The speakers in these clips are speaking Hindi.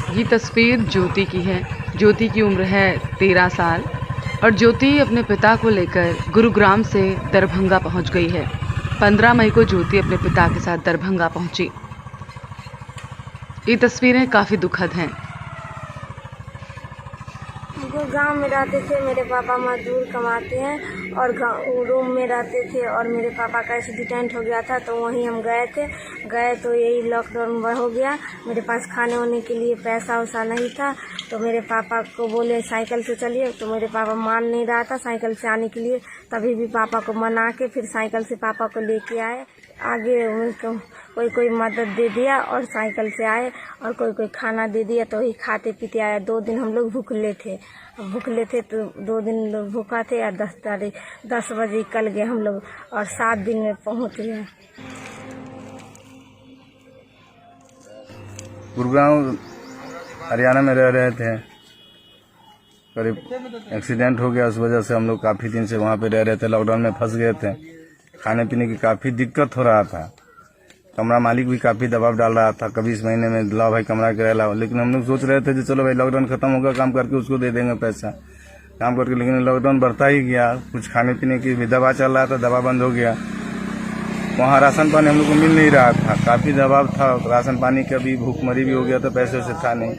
ये तस्वीर ज्योति की है। ज्योति की उम्र है 13 साल और ज्योति अपने पिता को लेकर गुरुग्राम से दरभंगा पहुंच गई है। 15 मई को ज्योति अपने पिता के साथ दरभंगा पहुंची। ये तस्वीरें काफ़ी दुखद हैं। गांव में रहते थे, मेरे पापा मजदूर कमाते हैं और रूम में रहते थे और मेरे पापा का एक्सीडेंट हो गया था तो वहीं हम गए तो यही लॉकडाउन हो गया। मेरे पास खाने वाने के लिए पैसा वैसा नहीं था तो मेरे पापा को बोले साइकिल से चलिए, तो मेरे पापा मान नहीं रहा था साइकिल से आने के लिए। तभी भी पापा को मना के फिर साइकिल से पापा को लेके आए। आगे उनको कोई मदद दे दिया और साइकिल से आए और कोई खाना दे दिया तो वही खाते पीते आए। 2 दिन हम लोग भूखले थे तो 2 दिन लोग भूखा थे और 10 बजे निकल गए हम लोग और 7 दिन में पहुंच गए। गुरुग्राम हरियाणा में रह रहे थे, करीब एक्सीडेंट हो गया, उस वजह से हम लोग काफ़ी दिन से वहाँ पे रह रहे थे। लॉकडाउन में फंस गए थे, खाने पीने की काफ़ी दिक्कत हो रहा था। कमरा मालिक भी काफ़ी दबाव डाल रहा था, कभी इस महीने में लाओ भाई कमरा किराया लाओ, लेकिन हम लोग सोच रहे थे कि चलो भाई लॉकडाउन खत्म होगा, काम करके उसको दे देंगे पैसा काम करके। लेकिन लॉकडाउन बढ़ता ही गया, कुछ खाने पीने की भी दवा चल रहा था, दवा बंद हो गया। वहाँ राशन पानी हम लोग को मिल नहीं रहा था, काफ़ी दबाव था, राशन पानी का भी भूखमरी भी हो गया था, पैसे वैसे था नहीं।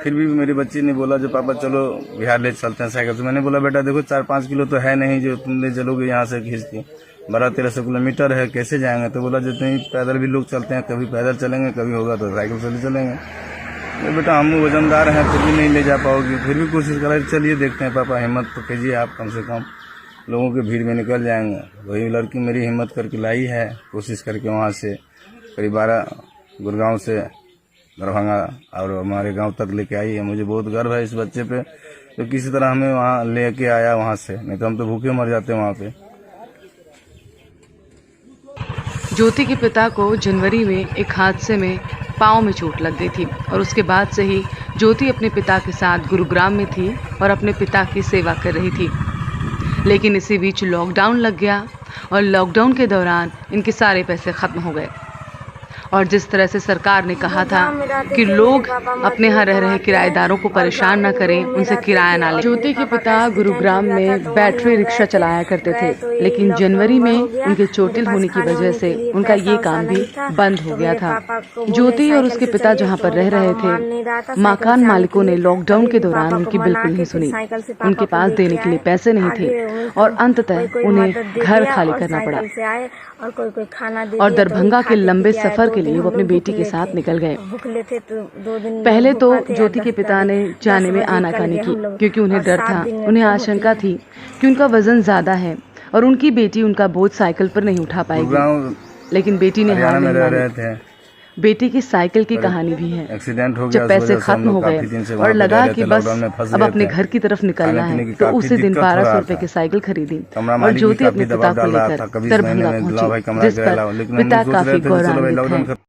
फिर भी मेरी बच्ची ने बोला जो पापा चलो बिहार ले चलते हैं साइकिल से। मैंने बोला बेटा देखो 4-5 किलो तो है नहीं जो तुम ले चलोगे यहाँ से खींच के, 1200-1300 किलोमीटर है, कैसे जाएंगे। तो बोला जितने पैदल भी लोग चलते हैं, कभी पैदल चलेंगे, कभी होगा तो साइकिल से ले चलेंगे। तो बेटा हम वजनदार हैं फिर भी नहीं ले जा पाओगे, फिर भी कोशिश करा, चलिए देखते हैं पापा, हिम्मत तो कीजिए आप, कम से कम लोगों की भीड़ में निकल जाएंगे। वही लड़की मेरी हिम्मत करके लाई है, कोशिश करके वहाँ से करीब 12 गुड़गांव से दरभंगा और हमारे गांव तक लेके आई है। मुझे बहुत गर्व है इस बच्चे पे, तो किसी तरह हमें वहाँ लेके आया वहाँ से, नहीं तो हम तो भूखे मर जाते वहाँ पे। ज्योति के पिता को जनवरी में एक हादसे में पाँव में चोट लग गई थी और उसके बाद से ही ज्योति अपने पिता के साथ गुरुग्राम में थी और अपने पिता की सेवा कर रही थी। लेकिन इसी बीच लॉकडाउन लग गया और लॉकडाउन के दौरान इनके सारे पैसे खत्म हो गए। और जिस तरह से सरकार ने कहा था कि लोग अपने यहाँ रह रहे किराएदारों को परेशान न करें, उनसे किराया ना लें। ज्योति के पिता गुरुग्राम में बैटरी रिक्शा चलाया करते थे, लेकिन जनवरी में उनके चोटिल होने की वजह से उनका ये काम भी बंद हो गया था। ज्योति और उसके पिता जहाँ पर रह रहे थे, मकान मालिकों ने लॉकडाउन के दौरान उनकी बिल्कुल नहीं सुनी। उनके पास देने के लिए पैसे नहीं थे और अंततः उन्हें घर खाली करना पड़ा और दरभंगा के लंबे सफर के लिए वो अपनी बेटी के साथ निकल गए। पहले तो ज्योति के पिता ने जाने में आनाकानी की क्योंकि उन्हें डर था, उन्हें आशंका थी कि उनका वजन ज्यादा है और उनकी बेटी उनका बोझ साइकिल पर नहीं उठा पाएगी। लेकिन बेटी ने हार नहीं मानी। बेटी की साइकिल की कहानी भी है। एक्सीडेंट हो जब पैसे खत्म हो गए और लगा कि बस अब अपने घर की तरफ निकलना है, तो उसी दिन 1200 रुपए की साइकिल खरीदी और ज्योति अपने पिता को लेकर दरभंगा पहुंची, जिस पर पिता काफी गौरवान्वित हैं।